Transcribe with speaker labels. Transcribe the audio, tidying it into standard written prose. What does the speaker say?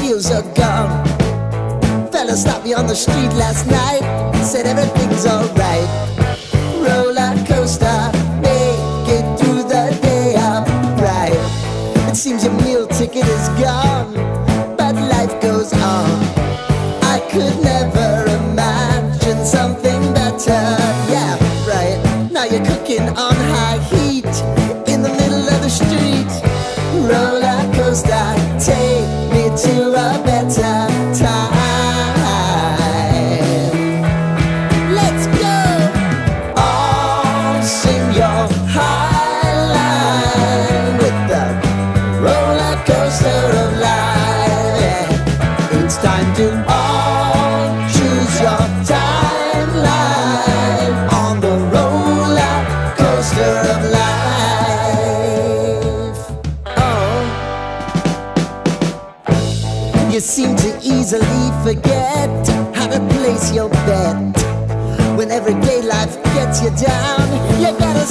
Speaker 1: feel so gone. Fella stopped me on the street last night, said everything's alright. Roller coaster, make it through the day upright. It seems your meal ticket is gone, but life goes on. I could never imagine something better. Yeah, right. Now you're cooking on high heat in the middle of the street. Roller coaster, take me to a better time. Let's go! All sing your high line with the roller coaster of life. Yeah. It's time to all choose your timeline on the roller coaster of life. Oh, you seem to easily forget how to place your bet. When everyday life gets you down, you gotta